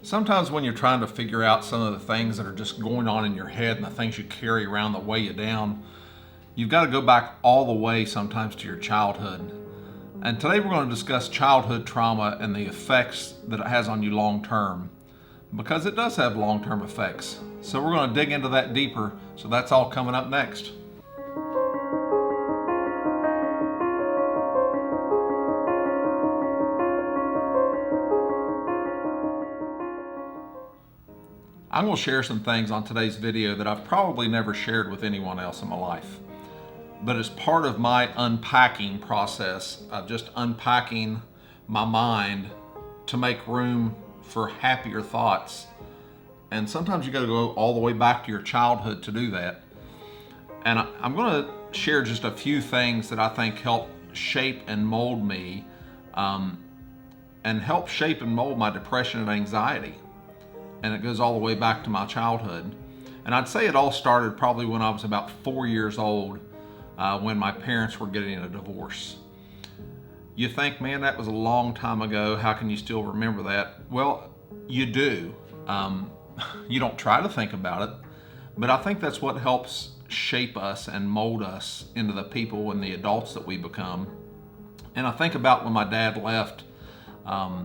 Sometimes when you're trying to figure out some of the things that are just going on in your head and the things you carry around that weigh you down, you've got to go back all the way sometimes to your childhood. And today we're going to discuss childhood trauma and the effects that it has on you long term, because it does have long term effects. So we're going to dig into that deeper. So that's all coming up next. I'm going to share some things on today's video that I've probably never shared with anyone else in my life. But as part of my unpacking process of just unpacking my mind to make room for happier thoughts. And sometimes you got to go all the way back to your childhood to do that. And I'm going to share just a few things that I think help shape and mold me and help shape and mold my depression and anxiety. And it goes all the way back to my childhood. And I'd say it all started probably when I was about 4 years old, when my parents were getting a divorce. You think, man, that was a long time ago. How can you still remember that? Well, you do. You don't try to think about it, but I think that's what helps shape us and mold us into the people and the adults that we become. And I think about when my dad left. I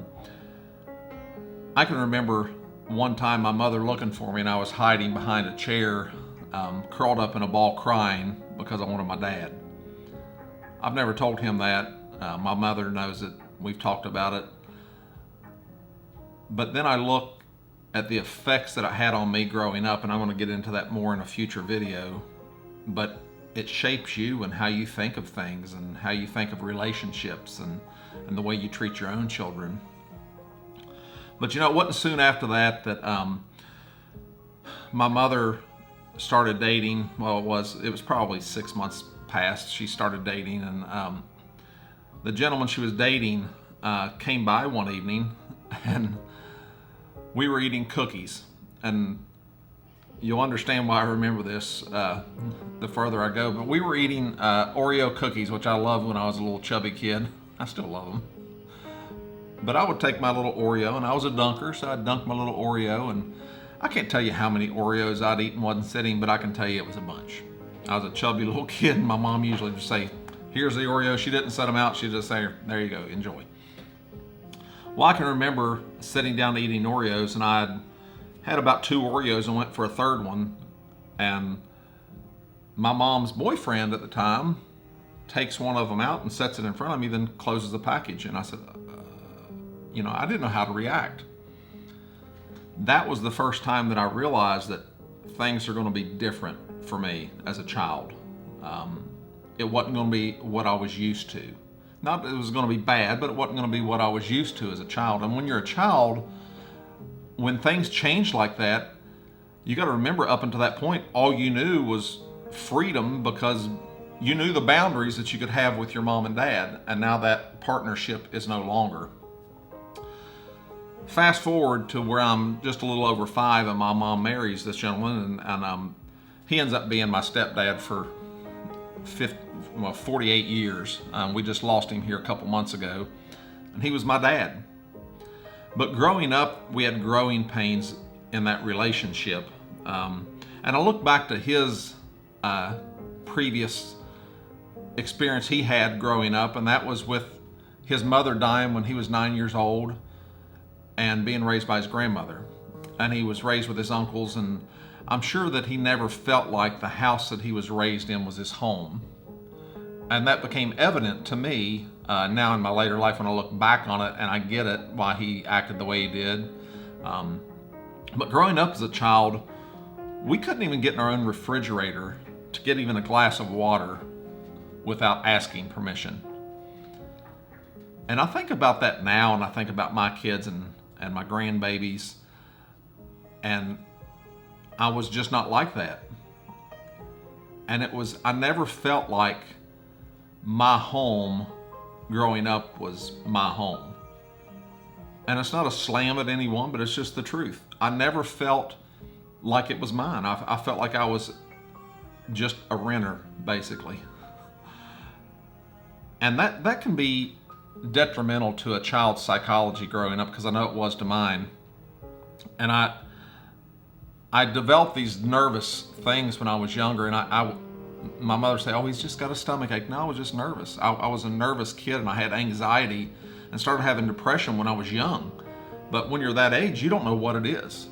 can remember one time my mother looking for me, and I was hiding behind a chair, curled up in a ball crying because I wanted my dad. I've never told him that. My mother knows it. We've talked about it. But then I look at the effects that it had on me growing up, and I'm going to get into that more in a future video. But it shapes you and how you think of things and how you think of relationships and the way you treat your own children. But you know, it wasn't soon after that my mother started dating. Well, it was probably 6 months past. She started dating, and the gentleman she was dating came by one evening, and we were eating cookies. And you'll understand why I remember this the further I go. But we were eating Oreo cookies, which I loved when I was a little chubby kid. I still love them. But I would take my little Oreo, and I was a dunker, so I'd dunk my little Oreo, and I can't tell you how many Oreos I'd eaten one sitting, but I can tell you it was a bunch. I was a chubby little kid, and my mom usually would say, "Here's the Oreo." She didn't set them out. She'd just say, "There you go, enjoy." Well, I can remember sitting down eating Oreos, and I'd had about 2 Oreos and went for a third one, and my mom's boyfriend at the time takes one of them out and sets it in front of me, then closes the package, and I said, I didn't know how to react. That was the first time that I realized that things are going to be different for me as a child. It wasn't going to be what I was used to. Not that it was going to be bad, but it wasn't going to be what I was used to as a child. And when you're a child, when things change like that, you got to remember, up until that point, all you knew was freedom, because you knew the boundaries that you could have with your mom and dad. And now that partnership is no longer. Fast forward to where I'm just a little over 5, and my mom marries this gentleman, and he ends up being my stepdad for 48 years. We just lost him here a couple months ago, and he was my dad. But growing up, we had growing pains in that relationship. And I look back to his previous experience he had growing up, and that was with his mother dying when he was 9 years old, and being raised by his grandmother. And he was raised with his uncles, and I'm sure that he never felt like the house that he was raised in was his home. And that became evident to me now in my later life when I look back on it, and I get it, why he acted the way he did. But growing up as a child, we couldn't even get in our own refrigerator to get even a glass of water without asking permission. And I think about that now, and I think about my kids and my grandbabies, and I was just not like that. And I never felt like my home growing up was my home. And it's not a slam at anyone, but it's just the truth. I never felt like it was mine. I felt like I was just a renter, basically. And that can be detrimental to a child's psychology growing up, because I know it was to mine. And I developed these nervous things when I was younger, and my mother would say, "Oh, he's just got a stomach ache." No, I was just nervous. I was a nervous kid, and I had anxiety and started having depression when I was young. But when you're that age, you don't know what it is.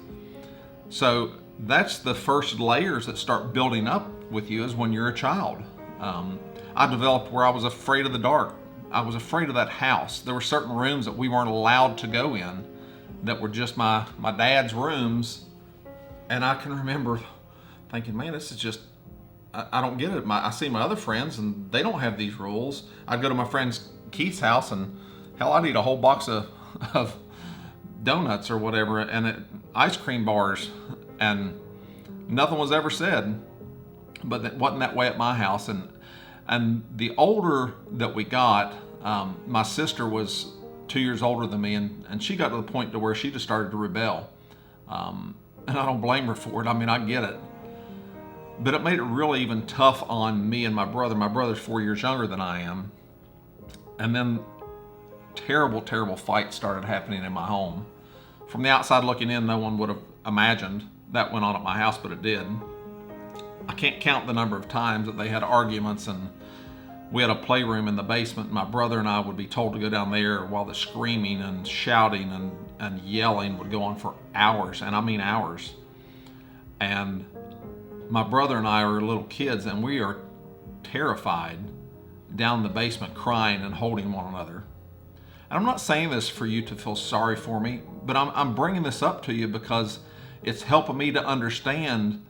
So that's the first layers that start building up with you, is when you're a child. I developed where I was afraid of the dark. I was afraid of that house. There were certain rooms that we weren't allowed to go in that were just my dad's rooms. And I can remember thinking, man, this is just, I don't get it. I see my other friends and they don't have these rules. I'd go to my friend Keith's house and hell, I'd eat a whole box of donuts or whatever and ice cream bars, and nothing was ever said. But it wasn't that way at my house. And the older that we got, my sister was 2 years older than me, and she got to the point to where she just started to rebel. And I don't blame her for it. I mean, I get it. But it made it really even tough on me and my brother. My brother's 4 years younger than I am. And then terrible, terrible fights started happening in my home. From the outside looking in, no one would have imagined that went on at my house, but it did. I can't count the number of times that they had arguments, and we had a playroom in the basement. My brother and I would be told to go down there while the screaming and shouting and yelling would go on for hours, and I mean hours. And my brother and I are little kids, and we are terrified down in the basement crying and holding one another. And I'm not saying this for you to feel sorry for me, but I'm bringing this up to you because it's helping me to understand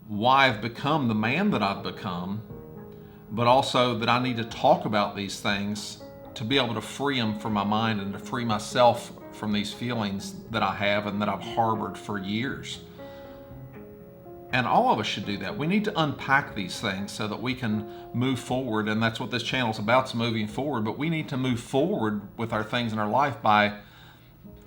why I've become the man that I've become, but also that I need to talk about these things to be able to free them from my mind and to free myself from these feelings that I have and that I've harbored for years. And all of us should do that. We need to unpack these things so that we can move forward, and that's what this channel is about, is moving forward. But we need to move forward with our things in our life by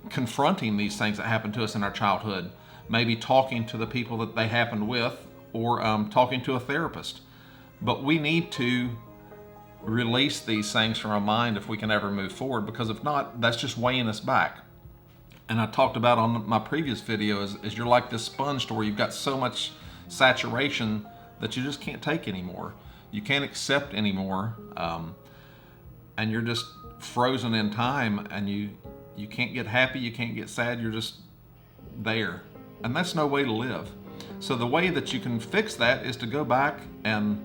confronting these things that happened to us in our childhood, maybe talking to the people that they happened with, or talking to a therapist. But we need to release these things from our mind if we can ever move forward, because if not, that's just weighing us back. And I talked about on my previous video is you're like this sponge to where you've got so much saturation that you just can't take anymore. You can't accept anymore, and you're just frozen in time, and you can't get happy, you can't get sad, you're just there. And that's no way to live. So the way that you can fix that is to go back and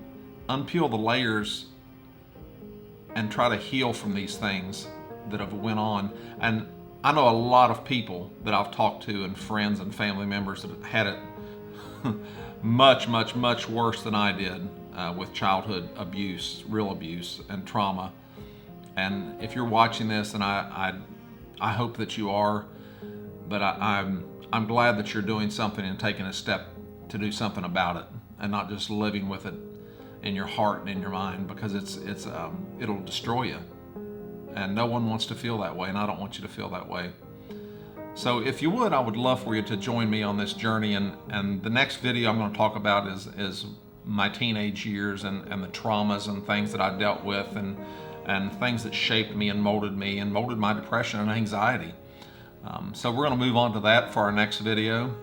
unpeel the layers and try to heal from these things that have went on. And I know a lot of people that I've talked to, and friends and family members that had it much, much, much worse than I did with childhood abuse, real abuse and trauma. And if you're watching this, and I hope that you are, but I'm glad that you're doing something and taking a step to do something about it, and not just living with it in your heart and in your mind, because it'll destroy you. And no one wants to feel that way, and I don't want you to feel that way. So if you would, I would love for you to join me on this journey. And the next video I'm going to talk about is my teenage years and the traumas and things that I dealt with, and things that shaped me and molded my depression and anxiety. So we're going to move on to that for our next video.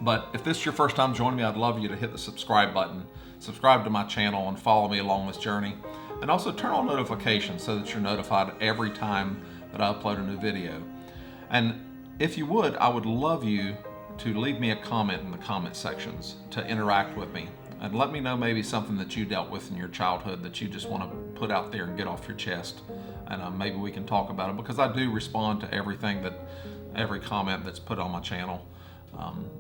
But if this is your first time joining me, I'd love you to hit the subscribe button, subscribe to my channel, and follow me along this journey. And also turn on notifications so that you're notified every time that I upload a new video. And if you would, I would love you to leave me a comment in the comment sections to interact with me. And let me know maybe something that you dealt with in your childhood that you just want to put out there and get off your chest. And maybe we can talk about it, because I do respond to every comment that's put on my channel.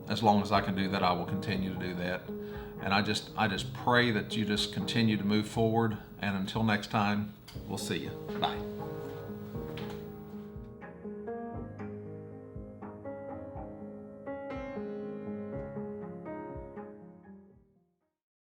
As long as I can do that, I will continue to do that. And I just pray that you just continue to move forward. And until next time, we'll see you. Bye.